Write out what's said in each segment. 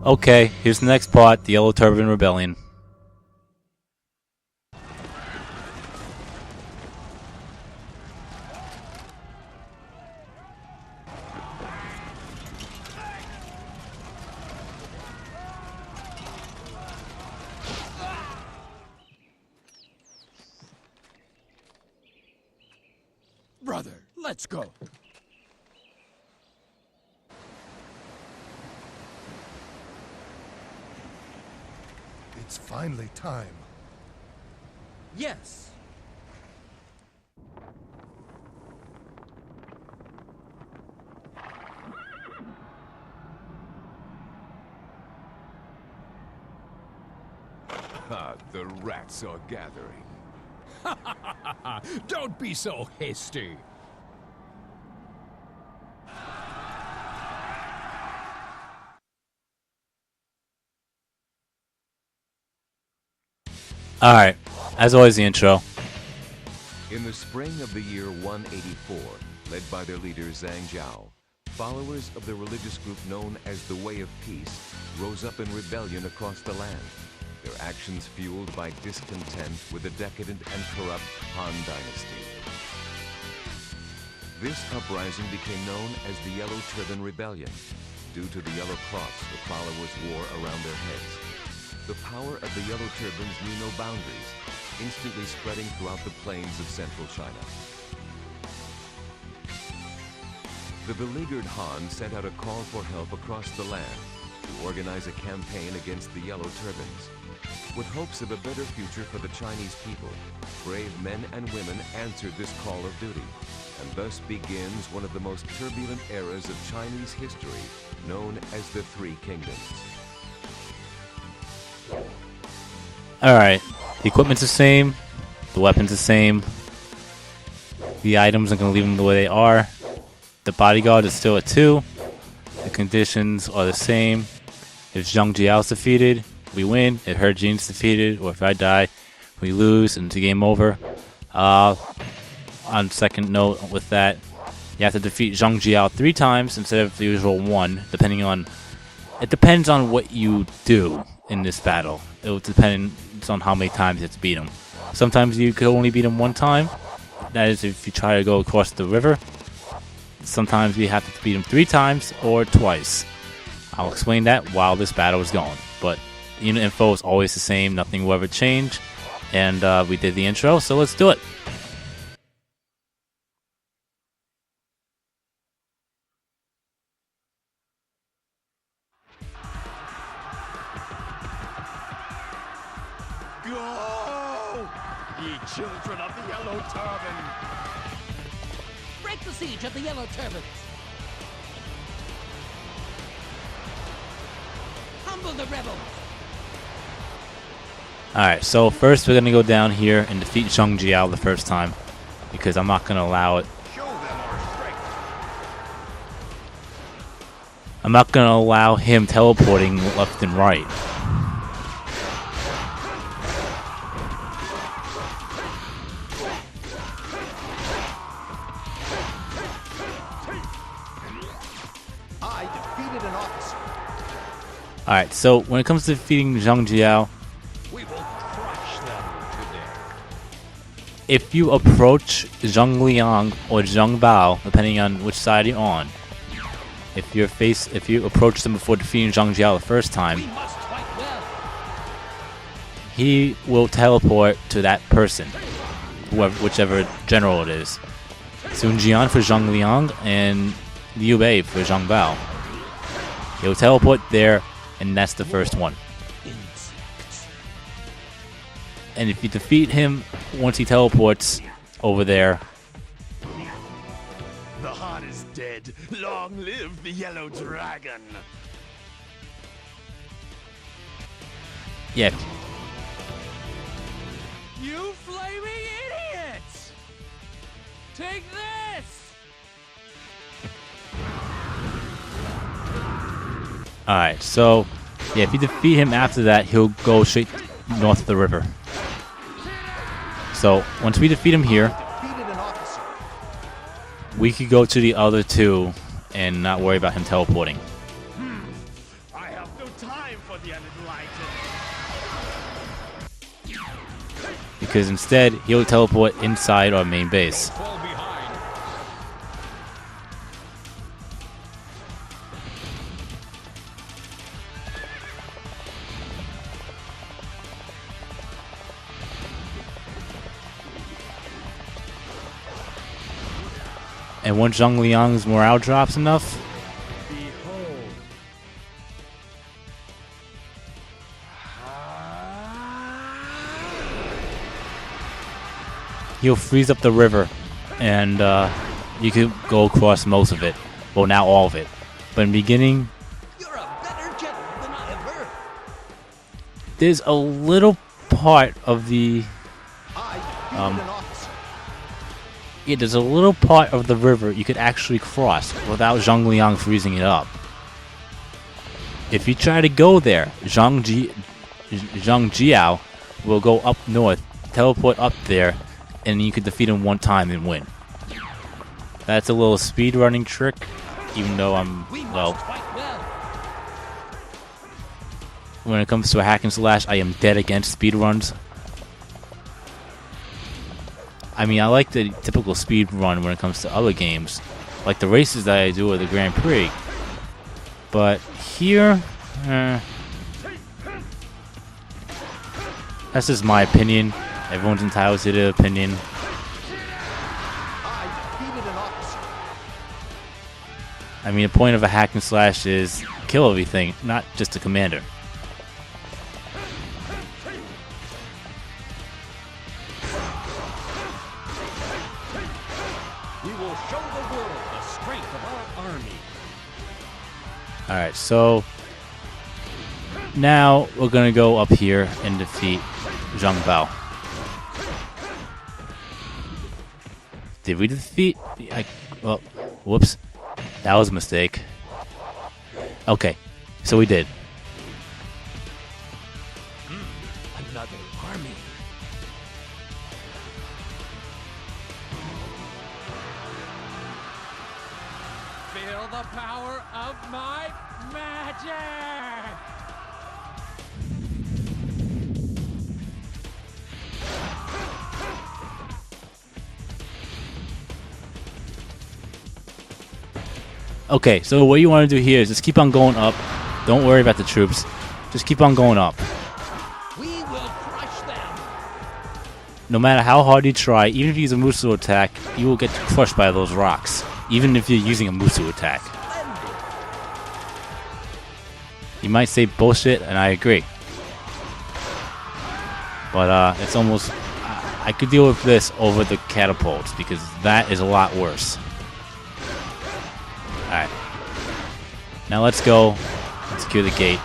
Okay, here's the next part, the Yellow Turban Rebellion. Brother, let's go. It's finally time. Yes. The rats are gathering. Don't be so hasty. Alright, as always, the intro. In the spring of the year 184, led by their leader Zhang Jiao, followers of the religious group known as the Way of Peace rose up in rebellion across the land, their actions fueled by discontent with the decadent and corrupt Han Dynasty. This uprising became known as the Yellow Turban Rebellion, due to the yellow cloths the followers wore around their heads. The power of the Yellow Turbans knew no boundaries, instantly spreading throughout the plains of central China. The beleaguered Han sent out a call for help across the land to organize a campaign against the Yellow Turbans. With hopes of a better future for the Chinese people, brave men and women answered this call of duty, and thus begins one of the most turbulent eras of Chinese history, known as the Three Kingdoms. Alright, the equipment's the same, the weapon's the same, the items, I'm going to leave them the way they are. The bodyguard is still at 2, the conditions are the same. If Zhang Jiao's defeated, we win. If He Jin's defeated, or if I die, we lose, and it's a game over. On second note with that, you have to defeat Zhang Jiao 3 times instead of the usual 1, depending on... It depends on what you do in this battle. It will depend on how many times you have to beat him. Sometimes you could only beat him 1 time. That is if you try to go across the river. Sometimes you have to beat him 3 times or twice. I'll explain that while this battle is going. But unit info is always the same. Nothing will ever change. And we did the intro, so let's do it. Go! Ye children of the Yellow Turban! Break the siege of the Yellow Turbans! Humble the rebels! Alright, so first we're going to go down here and defeat Zhang Jiao the first time, because I'm not going to allow it. Show them our strength! I'm not going to allow him teleporting left and right. I defeated an officer. Alright, so when it comes to defeating Zhang Jiao, We will crush them today. if you approach Zhang Liang or Zhang Bao, depending on which side you're on, if you approach them before defeating Zhang Jiao the first time, We must fight well! he will teleport to that person, whichever general it is. Sun Jian for Zhang Liang and Liu Bei for Zhang Bao. He'll teleport there, and that's the first one. Insects. And if you defeat him once he teleports over there, The Han is dead. Long live the Yellow Dragon! yeah, You flaming idiots! Take this! alright, so yeah, if you defeat him after that, he'll go straight north of the river. So once we defeat him here, Defeated an officer. we could go to the other 2 and not worry about him teleporting. time for the unenlightened. Because instead, he'll teleport inside our main base. Fall behind. And once Zhang Liang's morale drops enough, Behold. he'll freeze up the river, and you could go across most of it. Well, now all of it. But in the beginning, You're a better general than I have heard. there's a little part of the yeah, there's a little part of the river you could actually cross without Zhang Liang freezing it up. If you try to go there, Zhang Jiao will go up north, teleport up there, and you could defeat him one time and win. That's a little speed running trick, even though We well, must fight well. when it comes to a hack and slash, I am dead against speed runs. I mean, I like the typical speed run when it comes to other games, like the races that I do or the Grand Prix. But here, that's just my opinion. Everyone's entitled to their opinion. I mean, the point of a hack and slash is kill everything, not just the commander. We will show the world the strength of our army. Alright, so now we're gonna go up here and defeat Zhang Bao. Did we defeat? Well, whoops. That was a mistake. Okay, so we did. Another army. Feel the power of my magic! Okay, so what you want to do here is just keep on going up. Don't worry about the troops. Just keep on going up. We will crush them! No matter how hard you try, even if you use a Musu attack, you will get crushed by those rocks. Even if you're using a Musu attack. You might say bullshit, and I agree. But it's almost... I could deal with this over the catapults, because that is a lot worse. Alright. Now let's go and secure the gate.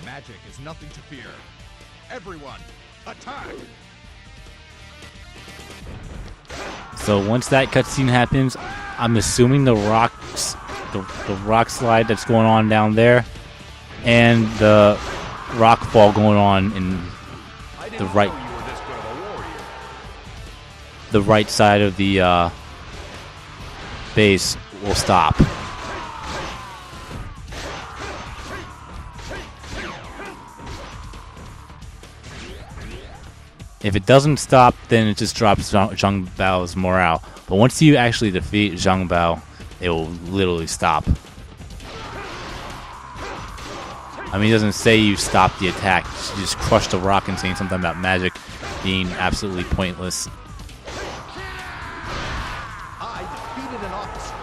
Magic is nothing to fear. Everyone, attack! So once that cutscene happens, I'm assuming the rocks, the rock slide that's going on down there, and the rock fall going on in the right, the right side of the base will stop. If it doesn't stop, then it just drops Zhang Bao's morale. But once you actually defeat Zhang Bao, it will literally stop. I mean, it doesn't say you stop the attack. You just crush the rock and saying something about magic being absolutely pointless. I defeated an officer.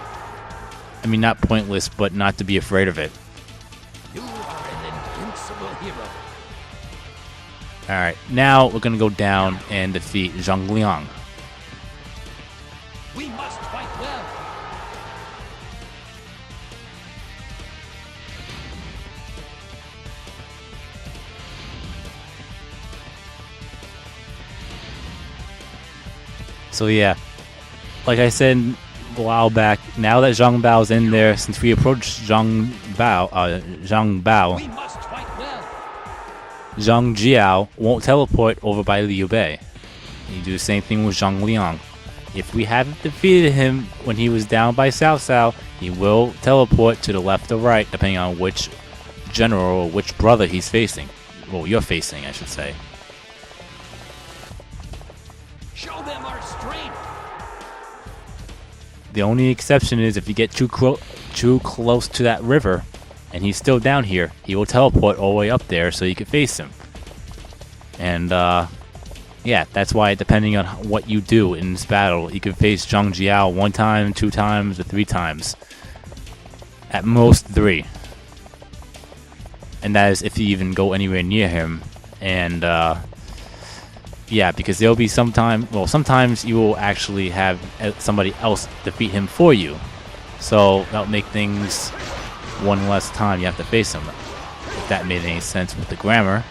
I mean, not pointless, but not to be afraid of it. You are an invincible hero. Alright, now we're going to go down and defeat Zhang Liang. We must fight well. So yeah, like I said a while back, now that Zhang Bao's in there, since we approached Zhang Bao, We must fight well. Zhang Jiao won't teleport over by Liu Bei. You do the same thing with Zhang Liang. if we haven't defeated him when he was down by Cao Cao, he will teleport to the left or right, depending on which general or which brother he's facing. Well, you're facing, I should say. Show them our strength. The only exception is if you get too close to that river, and he's still down here, he will teleport all the way up there so you can face him. And yeah, that's why depending on what you do in this battle, you can face Zhang Jiao 1 time, 2 times, or 3 times. At most 3. And that is if you even go anywhere near him. And yeah, because there'll be sometimes you will actually have somebody else defeat him for you. So that'll make things 1 less time you have to face him. If that made any sense with the grammar.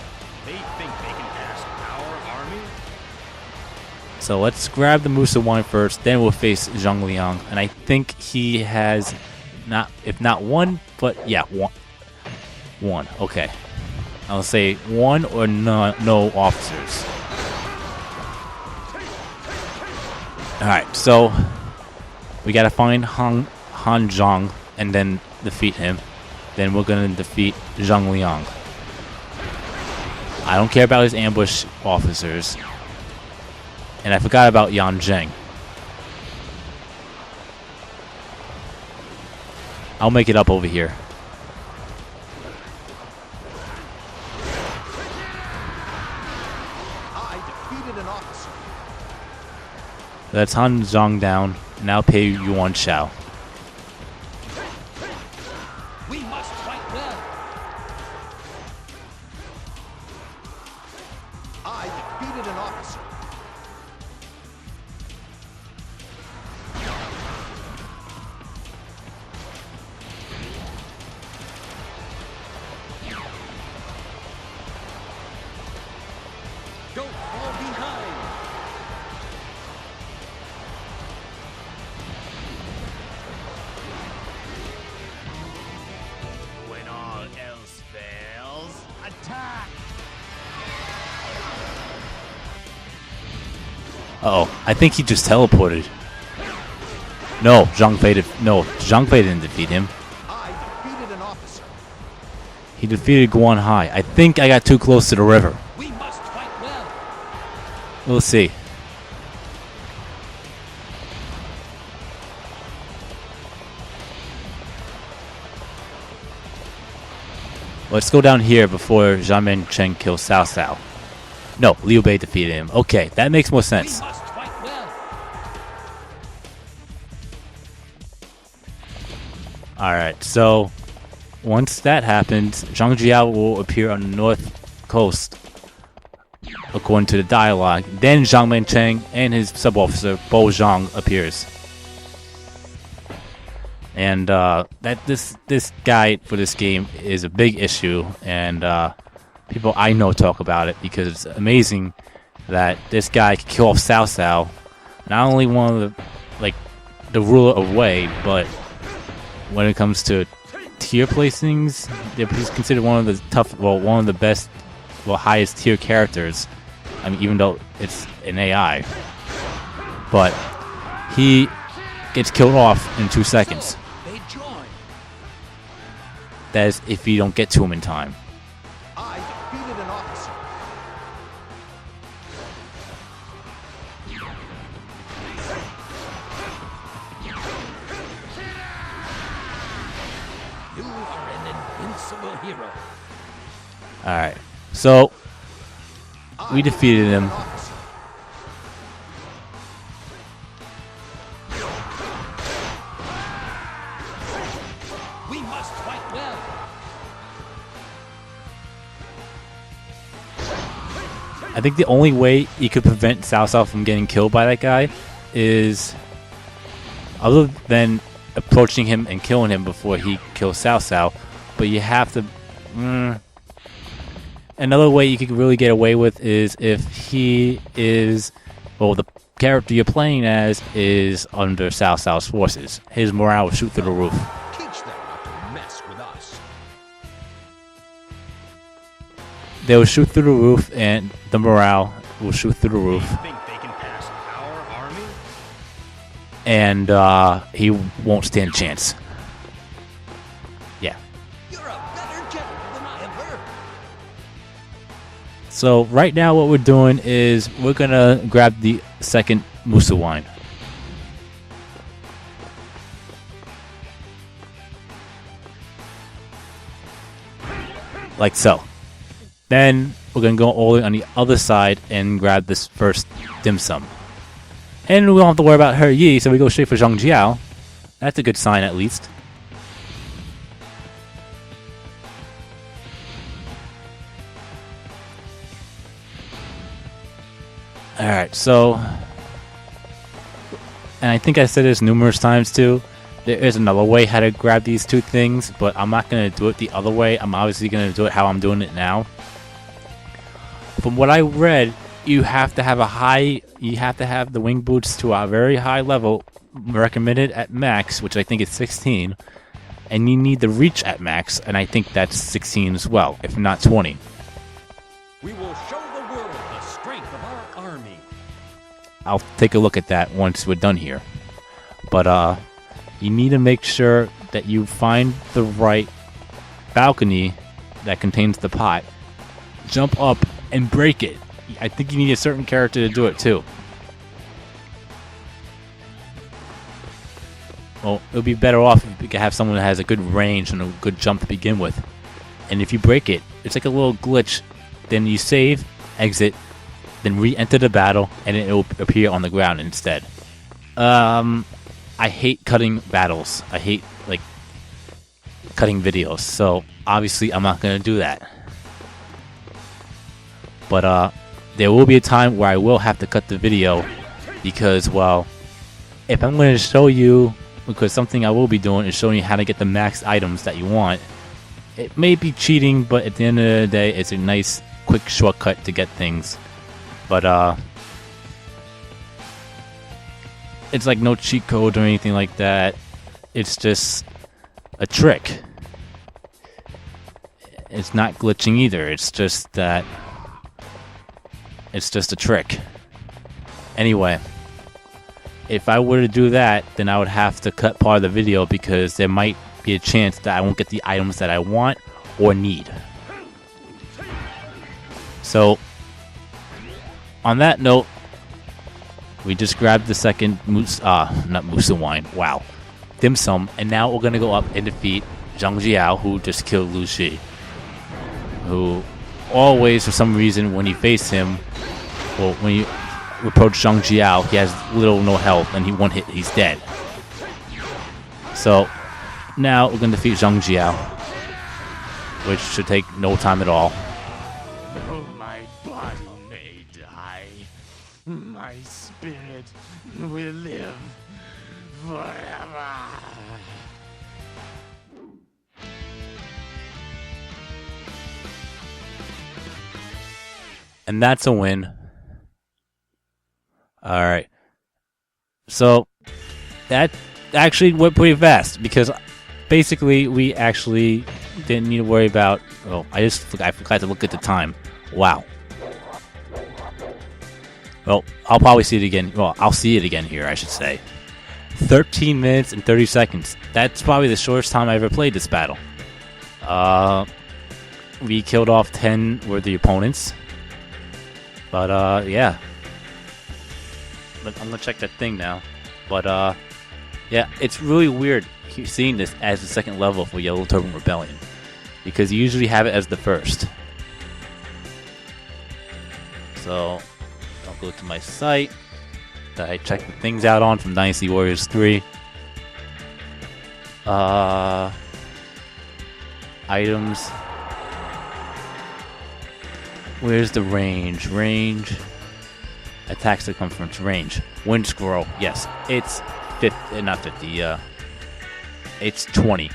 They think they can ask our army? So let's grab the Musa one first, then we'll face Zhang Liang. And I think he has if not 1, but yeah, 1. Okay. I'll say 1 or no officers. Alright, so we gotta find Han Zhang and then defeat him. Then we're gonna defeat Zhang Liang. I don't care about his ambush officers. And I forgot about Yan Zheng. I'll make it up over here. I defeated an officer. That's Han Zhang down. Now pay Yuan Shao. We must fight well. I defeated an officer. Don't fall behind. When all else fails, attack! Uh-oh, I think he just teleported. No, Zhang Fei didn't defeat him. I defeated an officer. He defeated Guan Hai. I think I got too close to the river. We must fight well. We'll see. Let's go down here before Zhang Cheng kills Cao Cao. No, Liu Bei defeated him. Okay, that makes more We sense. must fight well. Alright, so once that happens, Zhang Jiao will appear on the north coast, according to the dialogue. Then Zhang Mencheng and his sub-officer, Bo Zhang, appears. And this guide for this game is a big issue, and people I know talk about it because it's amazing that this guy can kill off Cao Cao, not only one of the ruler of Wei, but when it comes to tier placings, he's considered one of the best, highest tier characters. I mean, even though it's an AI, but he gets killed off in 2 seconds. They join. That is if you don't get to him in time. I defeated an officer. You are an invincible hero. Alright, so we defeated him. Officer. We must fight well. I think the only way you could prevent Cao Cao from getting killed by that guy is, other than approaching him and killing him before he kills Cao Cao, but you have to... Another way you could really get away with is if he is... Well, the character you're playing as is under Cao Cao's forces. His morale will shoot through the roof. Teach them not to mess with us. They will shoot through the roof, and the morale will shoot through the roof. Think they can pass our army? and he won't stand a chance. Yeah. You're a better general than I have heard. So right now what we're doing is we're going to grab the second Musa wine. Like so. Then we're going to go all the way on the other side and grab this first dim sum. And we don't have to worry about her Yi, so we go straight for Zhang Jiao. That's a good sign at least. Alright, so... And I think I said this numerous times too. There is another way how to grab these two things, but I'm not going to do it the other way. I'm obviously going to do it how I'm doing it now. From what I read, you have to have the wing boots to a very high level, recommended at max, which I think is 16, and you need the reach at max, and I think that's 16 as well, if not 20. We will show the world the strength of our army. I'll take a look at that once we're done here. But you need to make sure that you find the right balcony that contains the pot, jump up and break it. I think you need a certain character to do it too. Well, it would be better off if you could have someone that has a good range and a good jump to begin with. And if you break it, it's like a little glitch. Then you save, exit, then re-enter the battle, and it will appear on the ground instead. I hate cutting battles. I hate, like, cutting videos. So, obviously, I'm not going to do that. But, there will be a time where I will have to cut the video because, well, if I'm going to show you, because something I will be doing is showing you how to get the max items that you want. It may be cheating, but at the end of the day, it's a nice, quick shortcut to get things. But, it's like no cheat code or anything like that. It's just a trick. It's not glitching either. It's just that it's just a trick. Anyway, if I were to do that, then I would have to cut part of the video because there might be a chance that I won't get the items that I want or need. So, on that note, we just grabbed the second not Musa wine, wow, dim sum, and now we're gonna go up and defeat Zhang Jiao, who just killed Lu Shi. Who always, for some reason, when you face him, well, when you approach Zhang Jiao, he has little or no health, and he one hit, he's dead. So now we're gonna defeat Zhang Jiao, which should take no time at all. Though my body may die, my spirit will live forever. And that's a win. Alright. So, that actually went pretty fast, because basically we actually didn't need to worry about... Oh, I forgot to look at the time. Wow. Well, I'll probably see it again. Well, I'll see it again here, I should say. 13 minutes and 30 seconds. That's probably the shortest time I ever played this battle. We killed off 10 worthy opponents. But, yeah. I'm gonna check that thing now. But, yeah, it's really weird seeing this as the second level for Yellow Turban Rebellion. Because you usually have it as the first. So, I'll go to my site that I checked the things out on from Dynasty Warriors 3. Items. Where's the range? Range. Attack circumference. Range. Wind scroll. Yes. It's 50. Not 50. It's 20.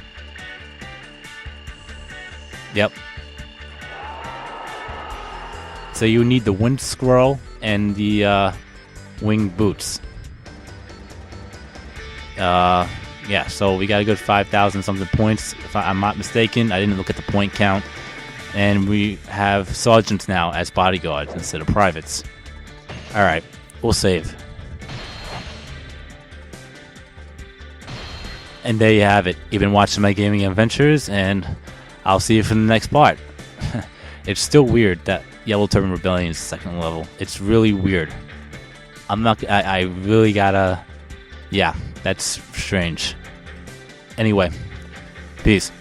Yep. So you need the wind scroll and the wing boots. Yeah, so we got a good 5,000 something points. If I'm not mistaken, I didn't look at the point count. And we have sergeants now as bodyguards instead of privates. Alright, we'll save. And there you have it. You've been watching my gaming adventures, and I'll see you for the next part. It's still weird that Yellow Turban Rebellion is second level. It's really weird. I really gotta... Yeah, that's strange. Anyway, peace.